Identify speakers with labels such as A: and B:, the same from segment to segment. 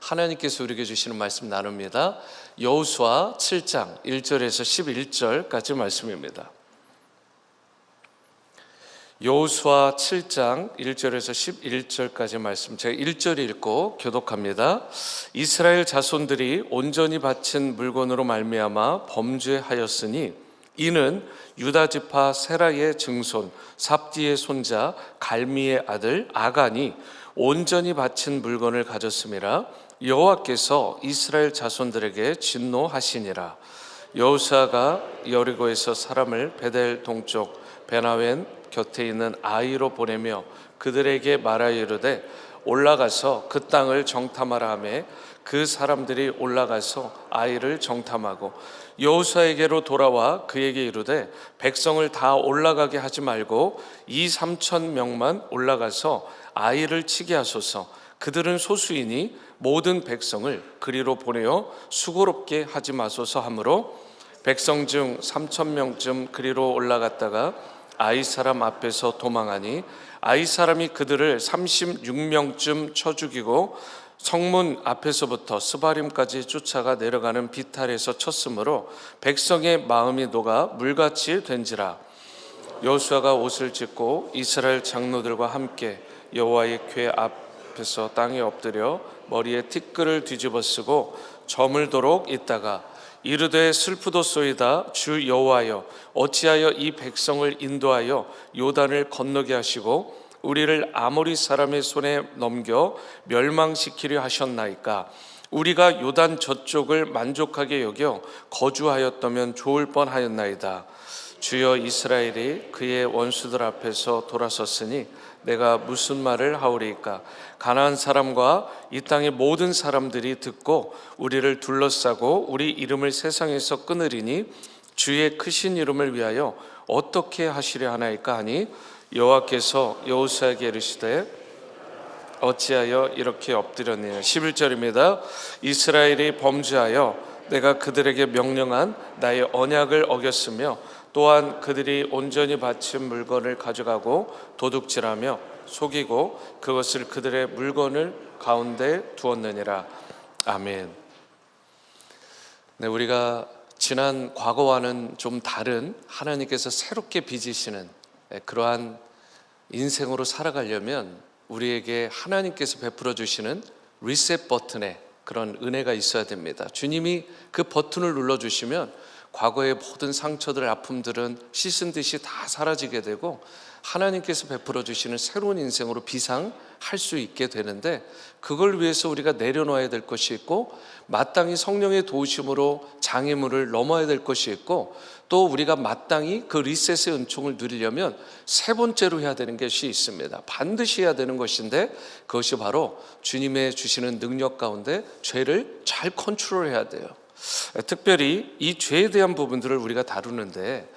A: 하나님께서 우리에게 주시는 말씀 나눕니다. 여호수아 7장 1절에서 11절까지 말씀입니다. 여호수아 7장 1절에서 11절까지 말씀, 제가 1절 읽고 교독합니다. 이스라엘 자손들이 온전히 바친 물건으로 말미암아 범죄하였으니 이는 유다 지파 세라의 증손 삽디의 손자 갈미의 아들 아간이 온전히 바친 물건을 가졌음이라. 여호와께서 이스라엘 자손들에게 진노하시니라. 여호수아가 여리고에서 사람을 베델 동쪽 베나웬 곁에 있는 아이로 보내며 그들에게 말하여 이르되 올라가서 그 땅을 정탐하라 하매 그 사람들이 올라가서 아이를 정탐하고 여호수아에게로 돌아와 그에게 이르되 백성을 다 올라가게 하지 말고 2-3천 명만 올라가서 아이를 치게 하소서. 그들은 소수이니 모든 백성을 그리로 보내어 수고롭게 하지 마소서 하므로 백성 중 3천 명쯤 그리로 올라갔다가 아이 사람 앞에서 도망하니 아이 사람이 그들을 36명쯤 쳐 죽이고 성문 앞에서부터 스바림까지 쫓아가 내려가는 비탈에서 쳤으므로 백성의 마음이 녹아 물같이 된지라. 여호수아가 옷을 찢고 이스라엘 장로들과 함께 여호와의 궤 앞에서 땅에 엎드려 머리에 티끌을 뒤집어 쓰고 저물도록 있다가 이르되 슬프도소이다. 주 여호와여 어찌하여 이 백성을 인도하여 요단을 건너게 하시고 우리를 아모리 사람의 손에 넘겨 멸망시키려 하셨나이까. 우리가 요단 저쪽을 만족하게 여겨 거주하였다면 좋을 뻔하였나이다. 주여 이스라엘이 그의 원수들 앞에서 돌아섰으니 내가 무슨 말을 하오리이까. 가나안 사람과 이 땅의 모든 사람들이 듣고 우리를 둘러싸고 우리 이름을 세상에서 끊으리니 주의 크신 이름을 위하여 어떻게 하시려 하나이까 하니 여호와께서 여호수아에게 이르시되 어찌하여 이렇게 엎드렸느냐. 11절입니다. 이스라엘이 범죄하여 내가 그들에게 명령한 나의 언약을 어겼으며 또한 그들이 온전히 바친 물건을 가져가고 도둑질하며 속이고 그것을 그들의 물건을 가운데 두었느니라. 아멘. 네, 우리가 지난 과거와는 좀 다른 하나님께서 새롭게 빚으시는 그러한 인생으로 살아가려면 우리에게 하나님께서 베풀어 주시는 리셋 버튼에 그런 은혜가 있어야 됩니다. 주님이 그 버튼을 눌러주시면 과거의 모든 상처들, 아픔들은 씻은 듯이 다 사라지게 되고 하나님께서 베풀어 주시는 새로운 인생으로 비상할 수 있게 되는데, 그걸 위해서 우리가 내려놓아야 될 것이 있고 마땅히 성령의 도우심으로 장애물을 넘어야 될 것이 있고, 또 우리가 마땅히 그 리셋의 은총을 누리려면 세 번째로 해야 되는 것이 있습니다. 반드시 해야 되는 것인데 그것이 바로 주님의 주시는 능력 가운데 죄를 잘 컨트롤해야 돼요. 특별히 이 죄에 대한 부분들을 우리가 다루는데,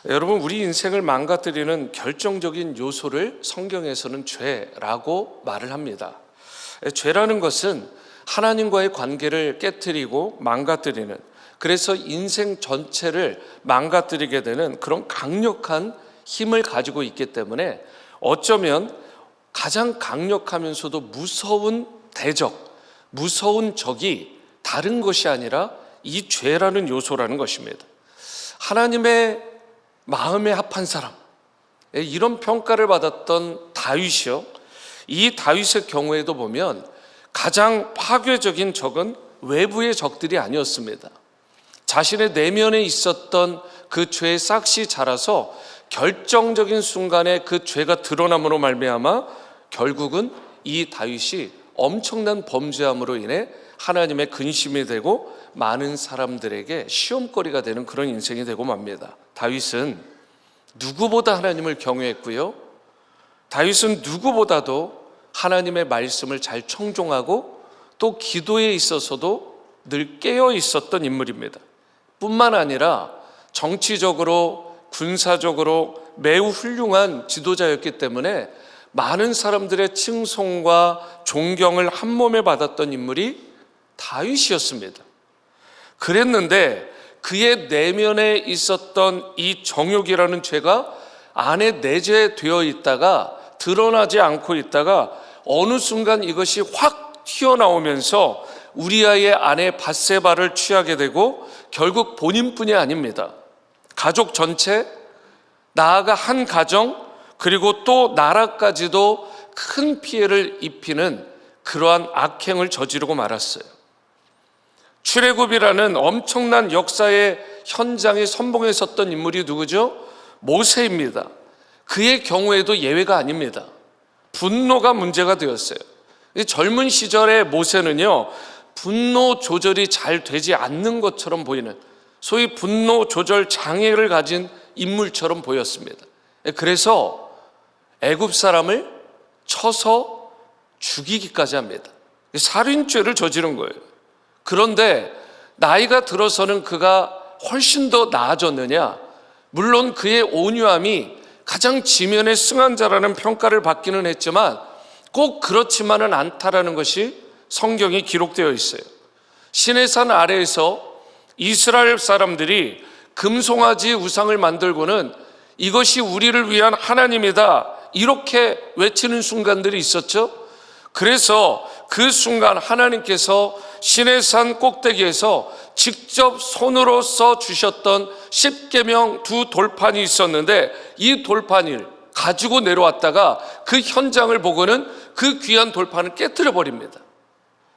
A: 여러분, 우리 인생을 망가뜨리는 결정적인 요소를 성경에서는 죄라고 말을 합니다. 죄라는 것은 하나님과의 관계를 깨트리고 망가뜨리는, 그래서 인생 전체를 망가뜨리게 되는 그런 강력한 힘을 가지고 있기 때문에 어쩌면 가장 강력하면서도 무서운 대적, 무서운 적이 다른 것이 아니라 이 죄라는 요소라는 것입니다. 하나님의 마음에 합한 사람, 이런 평가를 받았던 다윗이요, 이 다윗의 경우에도 보면 가장 파괴적인 적은 외부의 적들이 아니었습니다. 자신의 내면에 있었던 그 죄의 싹이 자라서 결정적인 순간에 그 죄가 드러남으로 말미암아 결국은 이 다윗이 엄청난 범죄함으로 인해 하나님의 근심이 되고 많은 사람들에게 시험거리가 되는 그런 인생이 되고 맙니다. 다윗은 누구보다 하나님을 경외했고요, 다윗은 누구보다도 하나님의 말씀을 잘 청종하고 또 기도에 있어서도 늘 깨어 있었던 인물입니다. 뿐만 아니라 정치적으로 군사적으로 매우 훌륭한 지도자였기 때문에 많은 사람들의 칭송과 존경을 한 몸에 받았던 인물이 다윗이었습니다. 그랬는데 그의 내면에 있었던 이 정욕이라는 죄가 안에 내재되어 있다가 드러나지 않고 있다가 어느 순간 이것이 확 튀어나오면서 우리아의 아내 밧세바를 취하게 되고 결국 본인뿐이 아닙니다. 가족 전체, 나아가 한 가정, 그리고 또 나라까지도 큰 피해를 입히는 그러한 악행을 저지르고 말았어요. 출애굽이라는 엄청난 역사의 현장에 선봉에 섰던 인물이 누구죠? 모세입니다. 그의 경우에도 예외가 아닙니다. 분노가 문제가 되었어요. 젊은 시절의 모세는요, 분노 조절이 잘 되지 않는 것처럼 보이는, 소위 분노 조절 장애를 가진 인물처럼 보였습니다. 그래서 애굽 사람을 쳐서 죽이기까지 합니다. 살인죄를 저지른 거예요. 그런데 나이가 들어서는 그가 훨씬 더 나아졌느냐? 물론 그의 온유함이 가장 지면에 승한 자라는 평가를 받기는 했지만 꼭 그렇지만은 않다라는 것이 성경에 기록되어 있어요. 시내산 아래에서 이스라엘 사람들이 금송아지 우상을 만들고는 이것이 우리를 위한 하나님이다 이렇게 외치는 순간들이 있었죠. 그래서 그 순간 하나님께서 시내산 꼭대기에서 직접 손으로 써 주셨던 십계명 두 돌판이 있었는데 이 돌판을 가지고 내려왔다가 그 현장을 보고는 그 귀한 돌판을 깨뜨려 버립니다.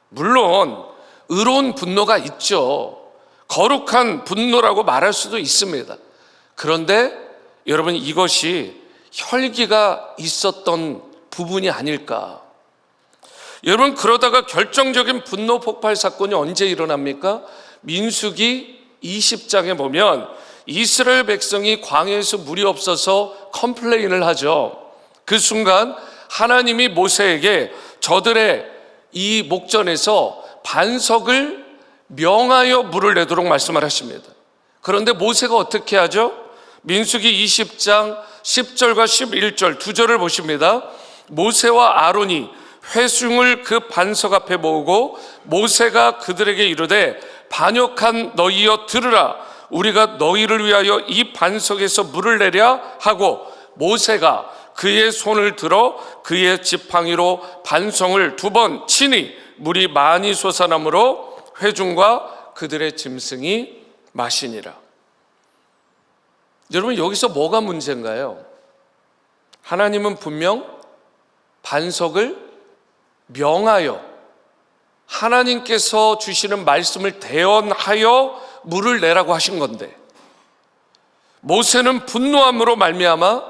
A: 물론 의로운 분노가 있죠. 거룩한 분노라고 말할 수도 있습니다. 그런데 여러분, 이것이 혈기가 있었던 부분이 아닐까. 여러분, 그러다가 결정적인 분노 폭발 사건이 언제 일어납니까? 민수기 20장에 보면 이스라엘 백성이 광야에서 물이 없어서 컴플레인을 하죠. 그 순간 하나님이 모세에게 저들의 이 목전에서 반석을 명하여 물을 내도록 말씀을 하십니다. 그런데 모세가 어떻게 하죠? 민수기 20장 10절과 11절 두 절을 보십니다. 모세와 아론이 회중을 그 반석 앞에 모으고 모세가 그들에게 이르되 반역한 너희여 들으라. 우리가 너희를 위하여 이 반석에서 물을 내랴 하고 모세가 그의 손을 들어 그의 지팡이로 반석을 2번 치니 물이 많이 솟아나므로 회중과 그들의 짐승이 마시니라. 여러분, 여기서 뭐가 문제인가요? 하나님은 분명 반석을 명하여 하나님께서 주시는 말씀을 대언하여 물을 내라고 하신 건데 모세는 분노함으로 말미암아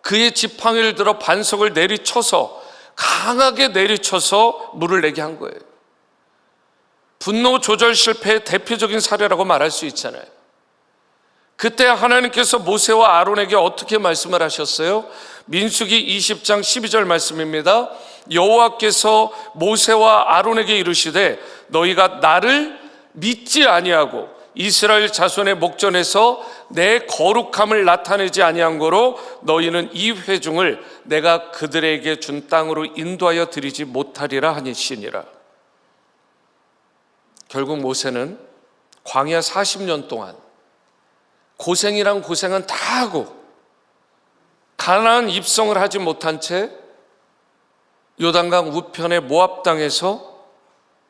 A: 그의 지팡이를 들어 반석을 내리쳐서 강하게 내리쳐서 물을 내게 한 거예요. 분노 조절 실패의 대표적인 사례라고 말할 수 있잖아요. 그때 하나님께서 모세와 아론에게 어떻게 말씀을 하셨어요? 민수기 20장 12절 말씀입니다. 여호와께서 모세와 아론에게 이르시되 너희가 나를 믿지 아니하고 이스라엘 자손의 목전에서 내 거룩함을 나타내지 아니한 거로 너희는 이 회중을 내가 그들에게 준 땅으로 인도하여 드리지 못하리라 하시니라. 결국 모세는 광야 40년 동안 고생이란 고생은 다 하고 가나안 입성을 하지 못한 채 요단강 우편의 모압 땅에서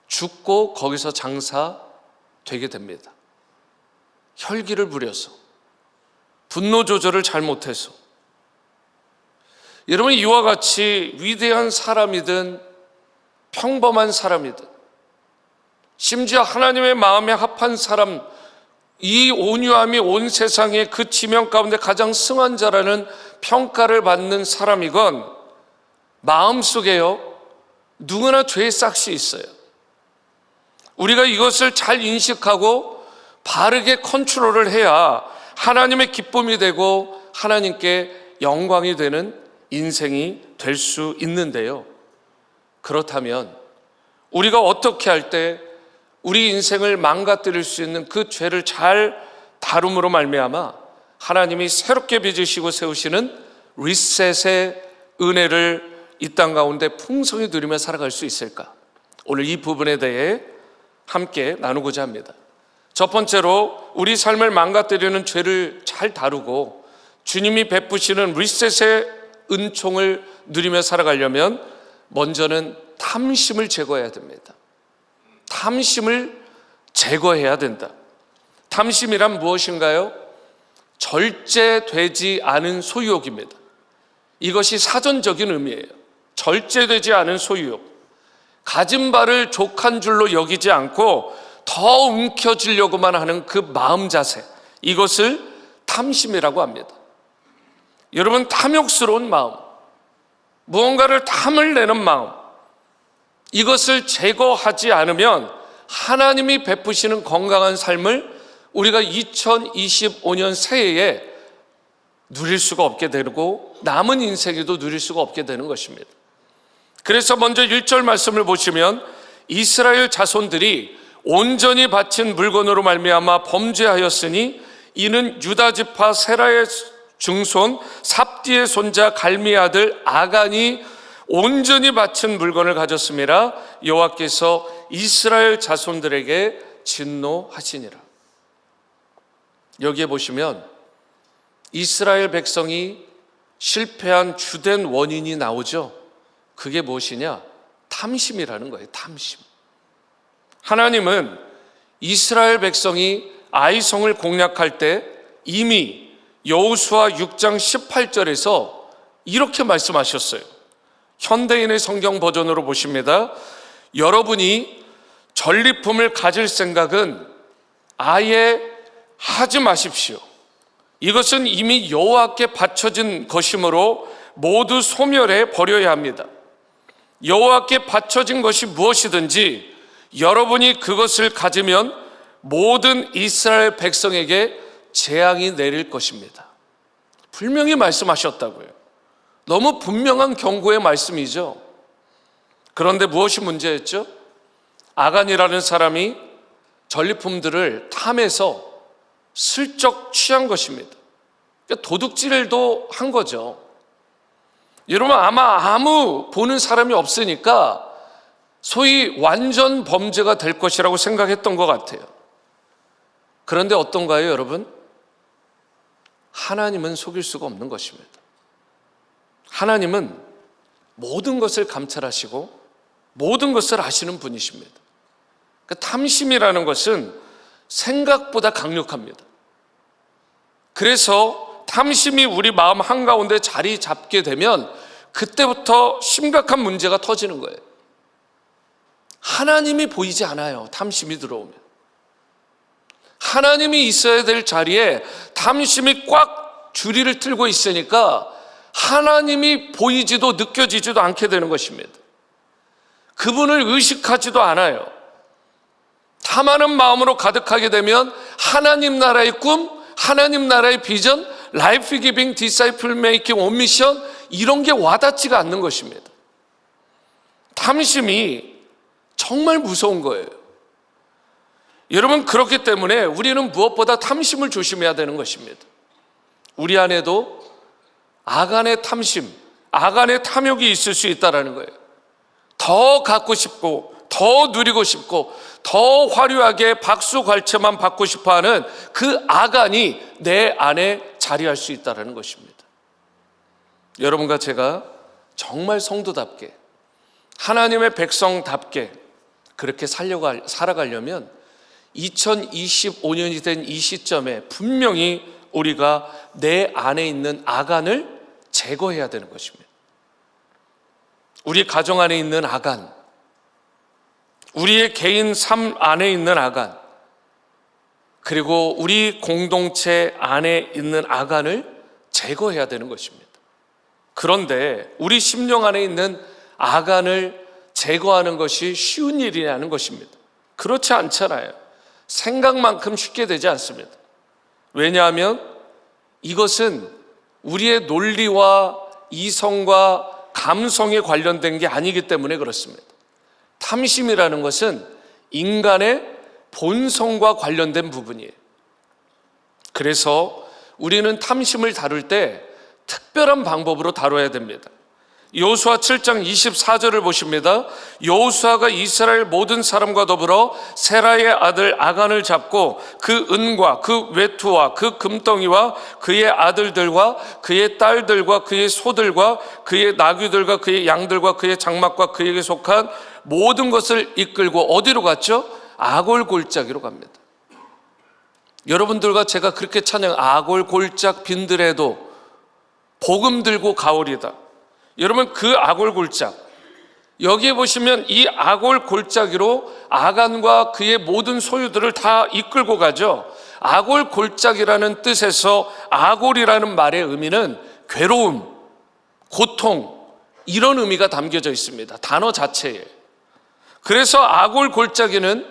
A: 죽고 거기서 장사되게 됩니다. 혈기를 부려서, 분노 조절을 잘못해서. 여러분, 이와 같이 위대한 사람이든 평범한 사람이든 심지어 하나님의 마음에 합한 사람, 이 온유함이 온 세상의 그 지명 가운데 가장 승한 자라는 평가를 받는 사람이건 마음속에요, 누구나 죄의 싹이 있어요. 우리가 이것을 잘 인식하고 바르게 컨트롤을 해야 하나님의 기쁨이 되고 하나님께 영광이 되는 인생이 될 수 있는데요. 그렇다면 우리가 어떻게 할 때 우리 인생을 망가뜨릴 수 있는 그 죄를 잘 다룸으로 말미암아 하나님이 새롭게 빚으시고 세우시는 리셋의 은혜를 이 땅 가운데 풍성히 누리며 살아갈 수 있을까? 오늘 이 부분에 대해 함께 나누고자 합니다. 첫 번째로 우리 삶을 망가뜨리는 죄를 잘 다루고 주님이 베푸시는 리셋의 은총을 누리며 살아가려면 먼저는 탐심을 제거해야 됩니다. 탐심을 제거해야 된다. 탐심이란 무엇인가요? 절제되지 않은 소유욕입니다. 이것이 사전적인 의미예요. 절제되지 않은 소유욕. 가진 바를 족한 줄로 여기지 않고 더 움켜쥐려고만 하는 그 마음 자세, 이것을 탐심이라고 합니다. 여러분, 탐욕스러운 마음, 무언가를 탐을 내는 마음, 이것을 제거하지 않으면 하나님이 베푸시는 건강한 삶을 우리가 2025년 새해에 누릴 수가 없게 되고 남은 인생에도 누릴 수가 없게 되는 것입니다. 그래서 먼저 1절 말씀을 보시면 이스라엘 자손들이 온전히 바친 물건으로 말미암아 범죄하였으니 이는 유다 지파 세라의 증손 삽디의 손자 갈미의 아들 아간이 온전히 바친 물건을 가졌음이라 여호와께서 이스라엘 자손들에게 진노하시니라. 여기에 보시면 이스라엘 백성이 실패한 주된 원인이 나오죠. 그게 무엇이냐? 탐심이라는 거예요. 탐심. 하나님은 이스라엘 백성이 아이성을 공략할 때 이미 여호수아 6장 18절에서 이렇게 말씀하셨어요. 현대인의 성경 버전으로 보십니다. 여러분이 전리품을 가질 생각은 아예 하지 마십시오. 이것은 이미 여호와께 바쳐진 것이므로 모두 소멸해 버려야 합니다. 여호와께 바쳐진 것이 무엇이든지 여러분이 그것을 가지면 모든 이스라엘 백성에게 재앙이 내릴 것입니다. 분명히 말씀하셨다고요. 너무 분명한 경고의 말씀이죠. 그런데 무엇이 문제였죠? 아간이라는 사람이 전리품들을 탐해서 슬쩍 취한 것입니다. 그러니까 도둑질도 한 거죠. 여러분, 아마 아무 보는 사람이 없으니까 소위 완전 범죄가 될 것이라고 생각했던 것 같아요. 그런데 어떤가요, 여러분? 하나님은 속일 수가 없는 것입니다. 하나님은 모든 것을 감찰하시고 모든 것을 아시는 분이십니다. 그러니까 탐심이라는 것은 생각보다 강력합니다. 그래서 탐심이 우리 마음 한가운데 자리 잡게 되면 그때부터 심각한 문제가 터지는 거예요. 하나님이 보이지 않아요. 탐심이 들어오면. 하나님이 있어야 될 자리에 탐심이 꽉 줄이를 틀고 있으니까 하나님이 보이지도 느껴지지도 않게 되는 것입니다. 그분을 의식하지도 않아요. 탐하는 마음으로 가득하게 되면 하나님 나라의 꿈, 하나님 나라의 비전, 라이프 기빙, 디사이플 메이킹, 온 미션, 이런 게 와닿지가 않는 것입니다. 탐심이 정말 무서운 거예요. 여러분, 그렇기 때문에 우리는 무엇보다 탐심을 조심해야 되는 것입니다. 우리 안에도 아간의 탐심, 아간의 탐욕이 있을 수 있다는 거예요. 더 갖고 싶고 더 누리고 싶고 더 화려하게 박수갈채만 받고 싶어하는 그 아간이 내 안에 자리할 수 있다는 것입니다. 여러분과 제가 정말 성도답게 하나님의 백성답게 그렇게 살아가려면 2025년이 된 이 시점에 분명히 우리가 내 안에 있는 아간을 제거해야 되는 것입니다. 우리 가정 안에 있는 아간, 우리의 개인 삶 안에 있는 아간, 그리고 우리 공동체 안에 있는 아간을 제거해야 되는 것입니다. 그런데 우리 심령 안에 있는 아간을 제거하는 것이 쉬운 일이라는 것입니다. 그렇지 않잖아요. 생각만큼 쉽게 되지 않습니다. 왜냐하면 이것은 우리의 논리와 이성과 감성에 관련된 게 아니기 때문에 그렇습니다. 탐심이라는 것은 인간의 본성과 관련된 부분이에요. 그래서 우리는 탐심을 다룰 때 특별한 방법으로 다뤄야 됩니다. 여호수아 7장 24절을 보십니다. 여호수아가 이스라엘 모든 사람과 더불어 세라의 아들 아간을 잡고 그 은과 그 외투와 그 금덩이와 그의 아들들과 그의 딸들과 그의 소들과 그의 나귀들과 그의 양들과 그의 장막과 그에게 속한 모든 것을 이끌고 어디로 갔죠? 아골 골짜기로 갑니다. 여러분들과 제가 그렇게 찬양, 아골 골짝 빈들에도 복음 들고 가오리다. 여러분, 그 아골 골짝, 여기에 보시면 이 아골 골짜기로 아간과 그의 모든 소유들을 다 이끌고 가죠. 아골 골짜기라는 뜻에서 아골이라는 말의 의미는 괴로움, 고통, 이런 의미가 담겨져 있습니다. 단어 자체에. 그래서 아골 골짜기는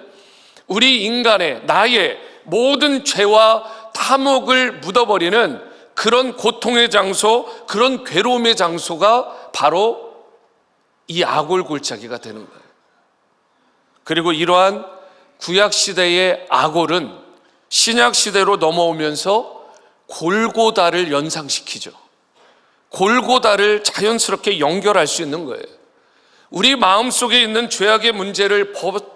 A: 우리 인간의, 나의 모든 죄와 탐욕을 묻어버리는 그런 고통의 장소, 그런 괴로움의 장소가 바로 이 아골 골짜기가 되는 거예요. 그리고 이러한 구약시대의 아골은 신약시대로 넘어오면서 골고다를 연상시키죠. 골고다를 자연스럽게 연결할 수 있는 거예요. 우리 마음속에 있는 죄악의 문제를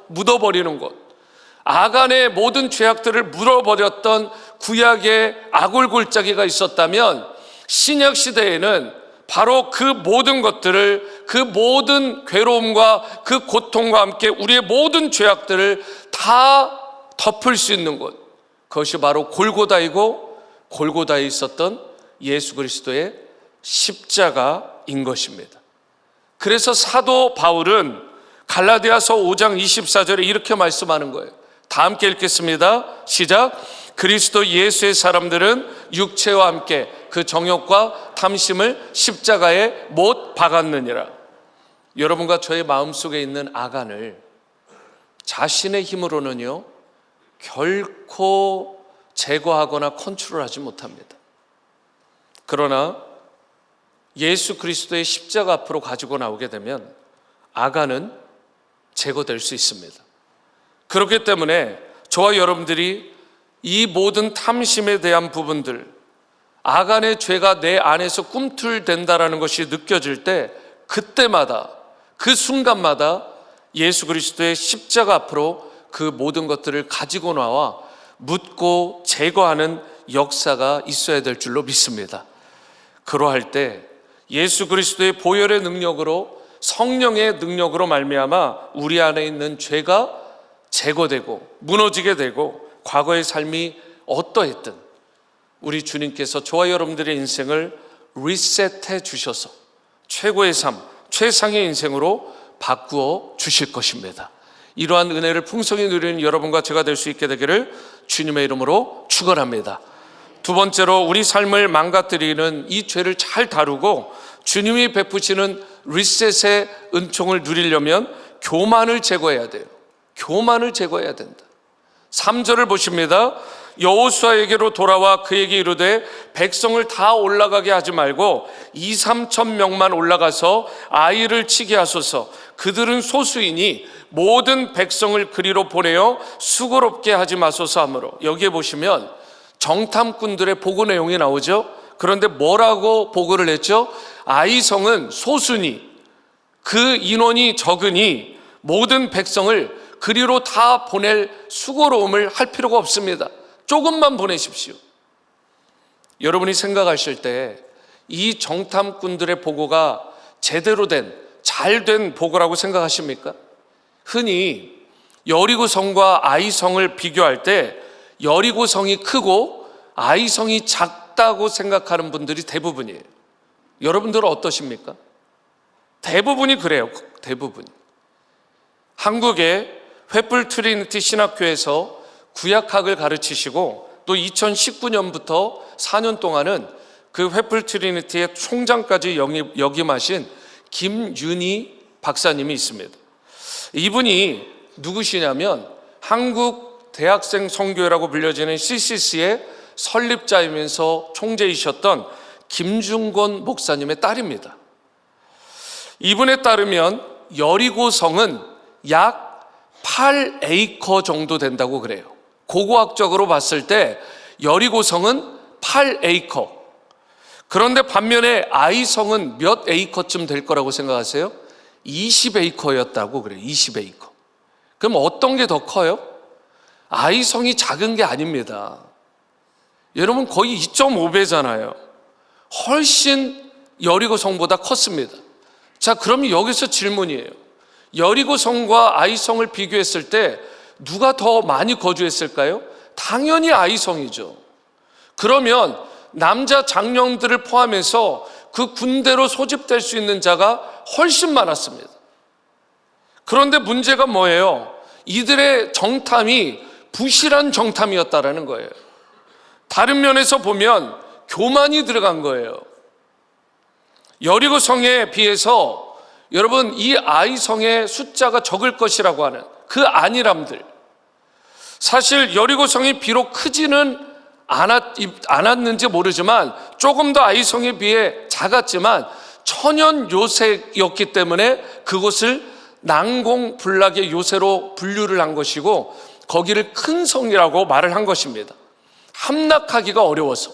A: 묻어버리는 것, 아간의 모든 죄악들을 물어버렸던 구약의 아골 골짜기가 있었다면 신약 시대에는 바로 그 모든 것들을, 그 모든 괴로움과 그 고통과 함께 우리의 모든 죄악들을 다 덮을 수 있는 것, 그것이 바로 골고다이고 골고다에 있었던 예수 그리스도의 십자가인 것입니다. 그래서 사도 바울은 갈라디아서 5장 24절에 이렇게 말씀하는 거예요. 다 함께 읽겠습니다. 시작. 그리스도 예수의 사람들은 육체와 함께 그 정욕과 탐심을 십자가에 못 박았느니라. 여러분과 저의 마음속에 있는 아간을 자신의 힘으로는요 결코 제거하거나 컨트롤하지 못합니다. 그러나 예수 그리스도의 십자가 앞으로 가지고 나오게 되면 아간은 제거될 수 있습니다. 그렇기 때문에 저와 여러분들이 이 모든 탐심에 대한 부분들, 아간의 죄가 내 안에서 꿈틀댄다라는 것이 느껴질 때, 그때마다, 그 순간마다 예수 그리스도의 십자가 앞으로 그 모든 것들을 가지고 나와 묻고 제거하는 역사가 있어야 될 줄로 믿습니다. 그러할 때 예수 그리스도의 보혈의 능력으로, 성령의 능력으로 말미암아 우리 안에 있는 죄가 제거되고 무너지게 되고, 과거의 삶이 어떠했든 우리 주님께서 저와 여러분들의 인생을 리셋해 주셔서 최고의 삶, 최상의 인생으로 바꾸어 주실 것입니다. 이러한 은혜를 풍성히 누리는 여러분과 제가 될 수 있게 되기를 주님의 이름으로 축원합니다. 두 번째로, 우리 삶을 망가뜨리는 이 죄를 잘 다루고 주님이 베푸시는 리셋의 은총을 누리려면 교만을 제거해야 돼요. 교만을 제거해야 된다. 3절을 보십니다. 여호수아에게로 돌아와 그에게 이르되 백성을 다 올라가게 하지 말고 2-3천 명만 올라가서 아이를 치게 하소서. 그들은 소수이니 모든 백성을 그리로 보내어 수고롭게 하지 마소서 하므로. 여기에 보시면 정탐꾼들의 보고 내용이 나오죠. 그런데 뭐라고 보고를 했죠? 아이성은 소수니, 그 인원이 적으니 모든 백성을 그리로 다 보낼 수고로움을 할 필요가 없습니다. 조금만 보내십시오. 여러분이 생각하실 때 이 정탐꾼들의 보고가 제대로 된, 잘된 보고라고 생각하십니까? 흔히 여리고성과 아이성을 비교할 때 여리고성이 크고 아이성이 작다고 생각하는 분들이 대부분이에요. 여러분들은 어떠십니까? 대부분이 그래요. 대부분. 한국의 횃불 트리니티 신학교에서 구약학을 가르치시고 또 2019년부터 4년 동안은 그 횃불 트리니티의 총장까지 역임하신 김윤희 박사님이 있습니다. 이분이 누구시냐면 한국 대학생 선교회라고 불려지는 CCC의 설립자이면서 총재이셨던 김중권 목사님의 딸입니다. 이분에 따르면 여리고성은 약 8에이커 정도 된다고 그래요. 고고학적으로 봤을 때 여리고성은 8에이커. 그런데 반면에 아이성은 몇 에이커쯤 될 거라고 생각하세요? 20에이커였다고 그래요. 20에이커. 그럼 어떤 게 더 커요? 아이성이 작은 게 아닙니다. 여러분 거의 2.5배잖아요. 훨씬 여리고성보다 컸습니다. 자, 그러면 여기서 질문이에요. 여리고성과 아이성을 비교했을 때 누가 더 많이 거주했을까요? 당연히 아이성이죠. 그러면 남자 장령들을 포함해서 그 군대로 소집될 수 있는 자가 훨씬 많았습니다. 그런데 문제가 뭐예요? 이들의 정탐이 부실한 정탐이었다라는 거예요. 다른 면에서 보면 교만이 들어간 거예요. 여리고성에 비해서 여러분 이 아이성의 숫자가 적을 것이라고 하는 그 안일함들, 사실 여리고성이 비록 크지는 않았는지 모르지만 조금 더 아이성에 비해 작았지만 천연 요새였기 때문에 그곳을 난공불락의 요새로 분류를 한 것이고 거기를 큰 성이라고 말을 한 것입니다. 함락하기가 어려워서.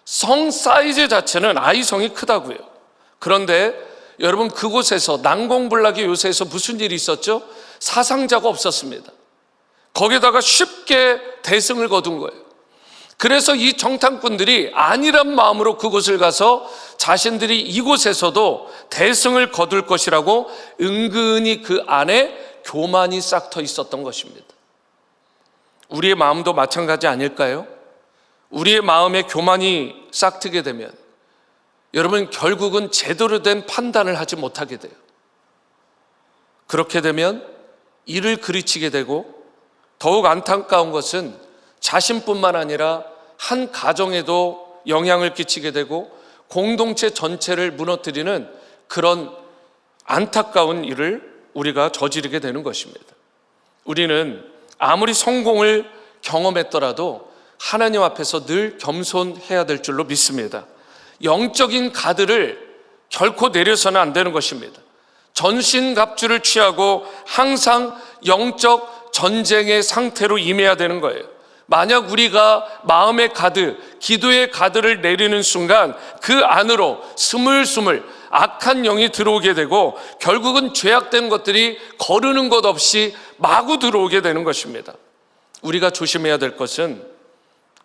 A: 성 사이즈 자체는 아이성이 크다고요. 그런데 여러분 그곳에서 난공불락의 요새에서 무슨 일이 있었죠? 사상자가 없었습니다. 거기다가 쉽게 대승을 거둔 거예요. 그래서 이 정탐꾼들이 안일한 마음으로 그곳을 가서 자신들이 이곳에서도 대승을 거둘 것이라고 은근히 그 안에 교만이 싹터 있었던 것입니다. 우리의 마음도 마찬가지 아닐까요? 우리의 마음에 교만이 싹트게 되면 여러분 결국은 제대로 된 판단을 하지 못하게 돼요. 그렇게 되면 이를 그르치게 되고 더욱 안타까운 것은 자신뿐만 아니라 한 가정에도 영향을 끼치게 되고 공동체 전체를 무너뜨리는 그런 안타까운 일을 우리가 저지르게 되는 것입니다. 우리는 아무리 성공을 경험했더라도 하나님 앞에서 늘 겸손해야 될 줄로 믿습니다. 영적인 가드를 결코 내려서는 안 되는 것입니다. 전신갑주를 취하고 항상 영적 전쟁의 상태로 임해야 되는 거예요. 만약 우리가 마음의 가드, 기도의 가드를 내리는 순간 그 안으로 스물스물 악한 영이 들어오게 되고 결국은 죄악된 것들이 거르는 것 없이 마구 들어오게 되는 것입니다. 우리가 조심해야 될 것은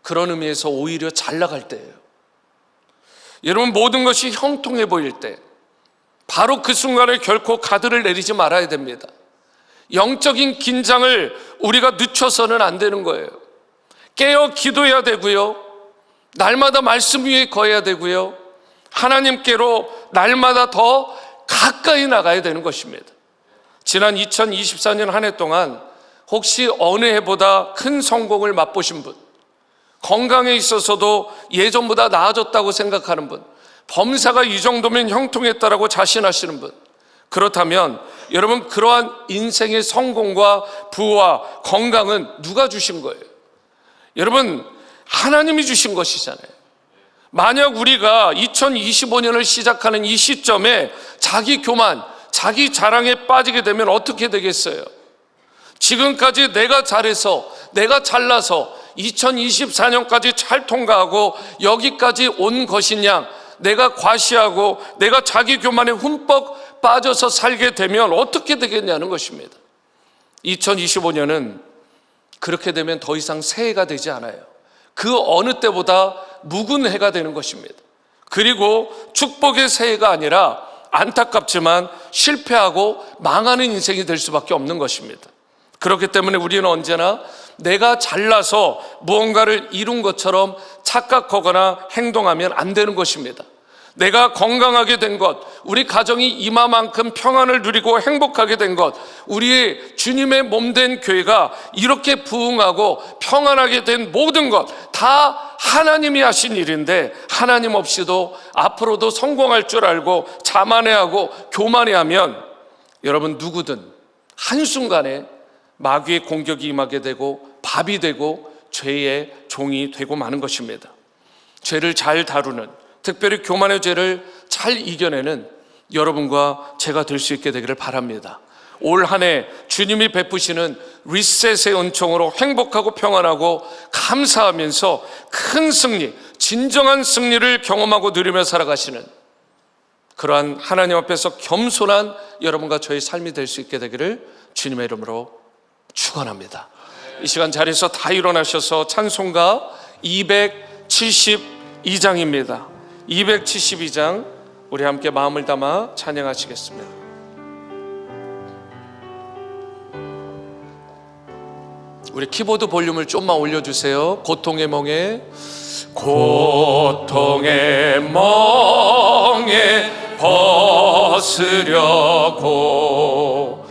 A: 그런 의미에서 오히려 잘 나갈 때예요. 여러분 모든 것이 형통해 보일 때 바로 그 순간에 결코 가드를 내리지 말아야 됩니다. 영적인 긴장을 우리가 늦춰서는 안 되는 거예요. 깨어 기도해야 되고요. 날마다 말씀 위에 거해야 되고요. 하나님께로 날마다 더 가까이 나가야 되는 것입니다. 지난 2024년 한 해 동안 혹시 어느 해보다 큰 성공을 맛보신 분, 건강에 있어서도 예전보다 나아졌다고 생각하는 분, 범사가 이 정도면 형통했다라고 자신하시는 분, 그렇다면 여러분 그러한 인생의 성공과 부와 건강은 누가 주신 거예요? 여러분 하나님이 주신 것이잖아요. 만약 우리가 2025년을 시작하는 이 시점에 자기 교만, 자기 자랑에 빠지게 되면 어떻게 되겠어요? 지금까지 내가 잘해서, 내가 잘나서 2024년까지 잘 통과하고 여기까지 온 것이냐, 내가 과시하고 내가 자기 교만에 흠뻑 빠져서 살게 되면 어떻게 되겠냐는 것입니다. 2025년은 그렇게 되면 더 이상 새해가 되지 않아요. 그 어느 때보다 묵은 해가 되는 것입니다. 그리고 축복의 새해가 아니라 안타깝지만 실패하고 망하는 인생이 될 수밖에 없는 것입니다. 그렇기 때문에 우리는 언제나 내가 잘나서 무언가를 이룬 것처럼 착각하거나 행동하면 안 되는 것입니다. 내가 건강하게 된 것, 우리 가정이 이마만큼 평안을 누리고 행복하게 된 것, 우리의 주님의 몸된 교회가 이렇게 부흥하고 평안하게 된 모든 것 다 하나님이 하신 일인데 하나님 없이도 앞으로도 성공할 줄 알고 자만해하고 교만해하면 여러분 누구든 한순간에 마귀의 공격이 임하게 되고 밥이 되고 죄의 종이 되고 마는 것입니다. 죄를 잘 다루는, 특별히 교만의 죄를 잘 이겨내는 여러분과 제가 될 수 있게 되기를 바랍니다. 올 한 해 주님이 베푸시는 리셋의 은총으로 행복하고 평안하고 감사하면서 큰 승리, 진정한 승리를 경험하고 누리며 살아가시는 그러한 하나님 앞에서 겸손한 여러분과 저의 삶이 될 수 있게 되기를 주님의 이름으로 축원합니다. 이 시간 자리에서 다 일어나셔서 찬송가 272장입니다. 272장 우리 함께 마음을 담아 찬양하시겠습니다. 우리 키보드 볼륨을 좀만 올려주세요. 고통의 멍에 벗으려고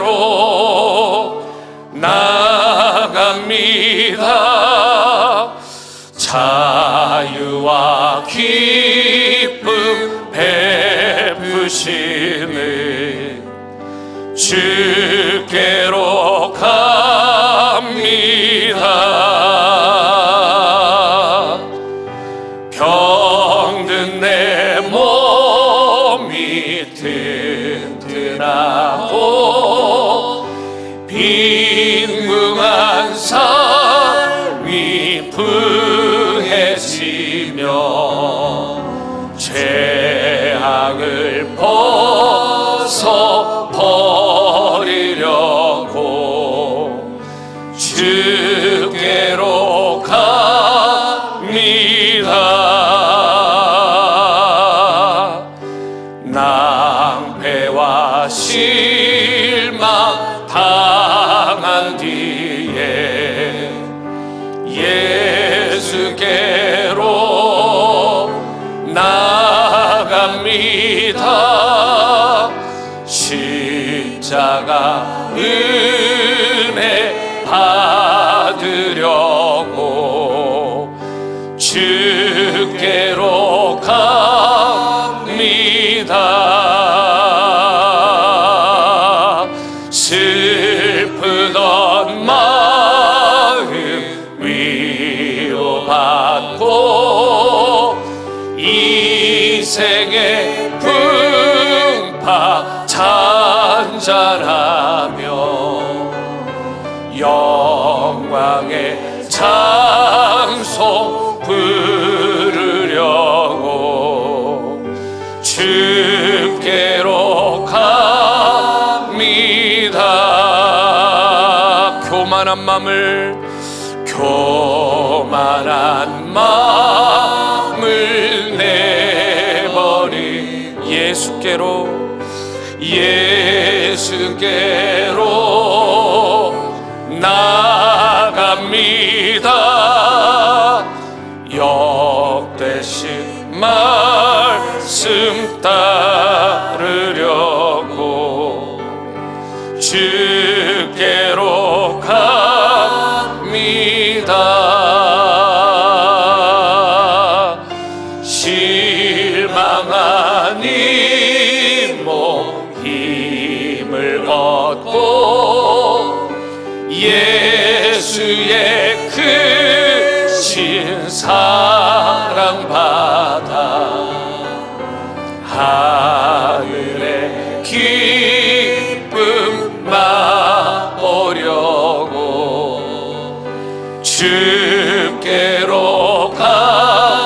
A: 예수께로 나갑니다. 자유와 기쁨 베푸시는 주께로 갑니다. 병든 내 몸이 튼튼하고 빈궁한 삶이 부해지며 죄악을 벗어 버리려고 주께로 갑니다. 낭패와 실망 당한 뒤에 예수께로 나갑니다. 십자가 은혜 받으려고 주께로 갑니다. 슬프던 마음 위로받고 인생의 풍파 찬잔하며 영광의 찬송 부르려고 주께로 갑니다. 교만한 마음을 내버리 예수께로 나갑니다. 역대신 말씀 따르려고 주께로 갑니다. 실망한 이 몸 힘을 얻고 예수의 크신 사랑 받아 하늘의 기쁨 맛보려고 주께로 갑니다.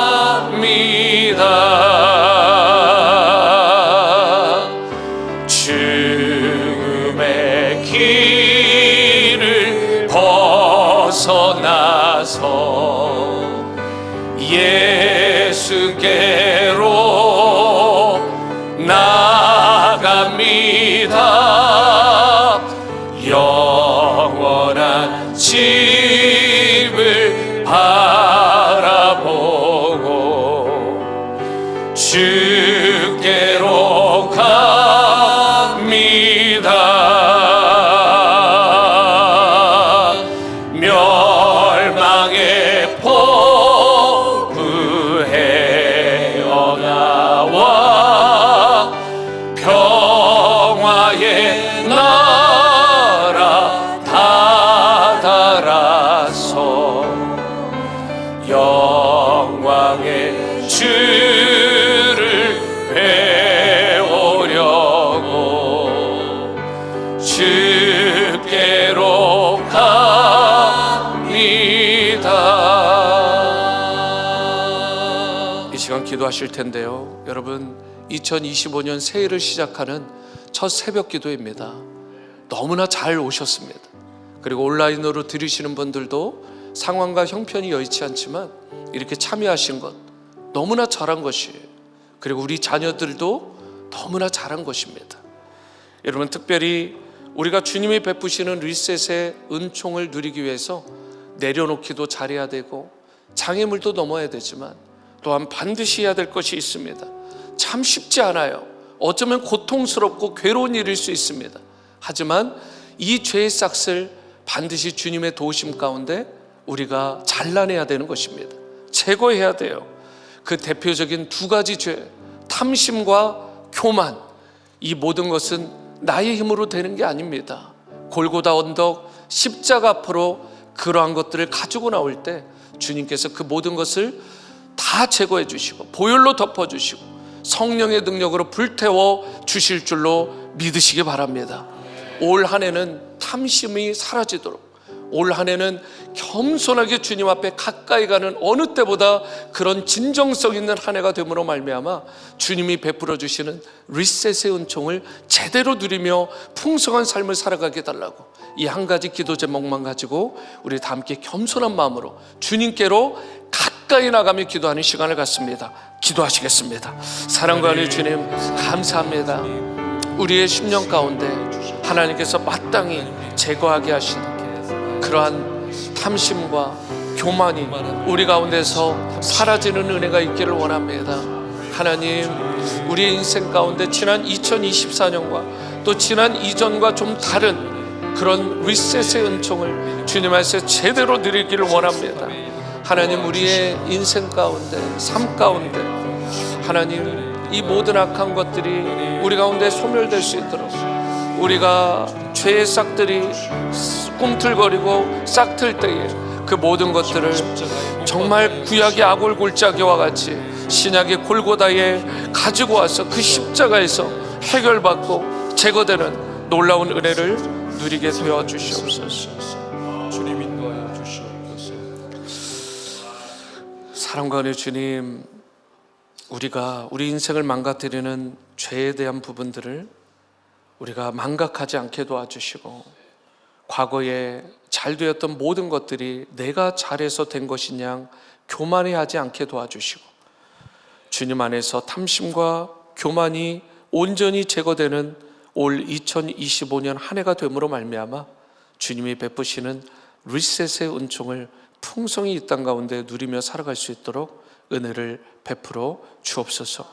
A: 죽음의 길을 벗어나서 예수께로 나갑니다. 영원한 집을 바라보고 주께로 갑니다. 멸망의 포부에 나와 평화의 나라 다다라서 영광의 주를 배우려 주께로 갑니다. 이 시간 기도하실 텐데요, 여러분, 2025년 새해를 시작하는 첫 새벽 기도입니다. 너무나 잘 오셨습니다. 그리고 온라인으로 들으시는 분들도 상황과 형편이 여의치 않지만 이렇게 참여하신 것 너무나 잘한 것이에요. 그리고 우리 자녀들도 너무나 잘한 것입니다. 여러분, 특별히 우리가 주님이 베푸시는 리셋의 은총을 누리기 위해서 내려놓기도 잘해야 되고 장애물도 넘어야 되지만 또한 반드시 해야 될 것이 있습니다. 참 쉽지 않아요. 어쩌면 고통스럽고 괴로운 일일 수 있습니다. 하지만 이 죄의 싹을 반드시 주님의 도우심 가운데 우리가 잘라내야 되는 것입니다. 제거해야 돼요. 그 대표적인 두 가지 죄, 탐심과 교만. 이 모든 것은 나의 힘으로 되는 게 아닙니다. 골고다 언덕 십자가 앞으로 그러한 것들을 가지고 나올 때 주님께서 그 모든 것을 다 제거해 주시고 보혈로 덮어 주시고 성령의 능력으로 불태워 주실 줄로 믿으시기 바랍니다. 올 한 해는 탐심이 사라지도록, 올 한 해는 겸손하게 주님 앞에 가까이 가는 어느 때보다 그런 진정성 있는 한 해가 됨으로 말미암아 주님이 베풀어 주시는 리셋의 은총을 제대로 누리며 풍성한 삶을 살아가게 달라고, 이 한 가지 기도 제목만 가지고 우리 다 함께 겸손한 마음으로 주님께로 가까이 나가며 기도하는 시간을 갖습니다. 기도하시겠습니다. 사랑과 은혜 주님, 감사합니다. 우리의 10년 가운데 하나님께서 마땅히 제거하게 하신 그러한 탐심과 교만이 우리 가운데서 사라지는 은혜가 있기를 원합니다. 하나님, 우리의 인생 가운데 지난 2024년과 또 지난 이전과 좀 다른 그런 리셋의 은총을 주님 안에서 제대로 누리기를 원합니다. 하나님, 우리의 인생 가운데, 삶 가운데 하나님, 이 모든 악한 것들이 우리 가운데 소멸될 수 있도록, 우리가 죄의 싹들이 꿈틀거리고 싹틀 때에 그 모든 것들을 정말 구약의 아골 골짜기와 같이 신약의 골고다에 가지고 와서 그 십자가에서 해결받고 제거되는 놀라운 은혜를 누리게 되어 주시옵소서. 주님 인도하여 주시옵소서. 사랑과 은혜 주님, 우리가 우리 인생을 망가뜨리는 죄에 대한 부분들을 우리가 망각하지 않게 도와주시고, 과거에 잘 되었던 모든 것들이 내가 잘해서 된 것이냐 교만해하지 않게 도와주시고, 주님 안에서 탐심과 교만이 온전히 제거되는 올 2025년 한 해가 됨으로 말미암아 주님이 베푸시는 리셋의 은총을 풍성히 이 땅 가운데 누리며 살아갈 수 있도록 은혜를 베풀어 주옵소서.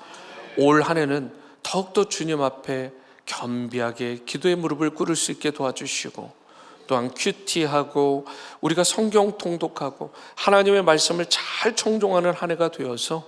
A: 올 한 해는 더욱더 주님 앞에 겸비하게 기도의 무릎을 꿇을 수 있게 도와주시고, 또한 큐티하고 우리가 성경 통독하고 하나님의 말씀을 잘 청종하는 한 해가 되어서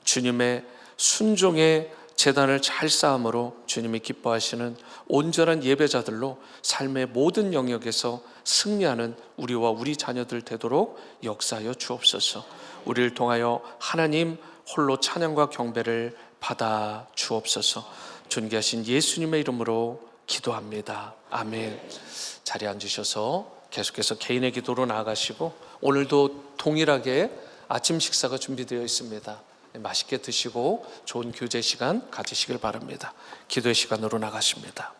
A: 주님의 순종의 제단을 잘 쌓음으로 주님이 기뻐하시는 온전한 예배자들로 삶의 모든 영역에서 승리하는 우리와 우리 자녀들 되도록 역사하여 주옵소서. 우리를 통하여 하나님 홀로 찬양과 경배를 받아 주옵소서. 존귀하신 예수님의 이름으로 기도합니다. 아멘. 자리에 앉으셔서 계속해서 개인의 기도로 나아가시고, 오늘도 동일하게 아침 식사가 준비되어 있습니다. 맛있게 드시고 좋은 교제 시간 가지시길 바랍니다. 기도의 시간으로 나가십니다.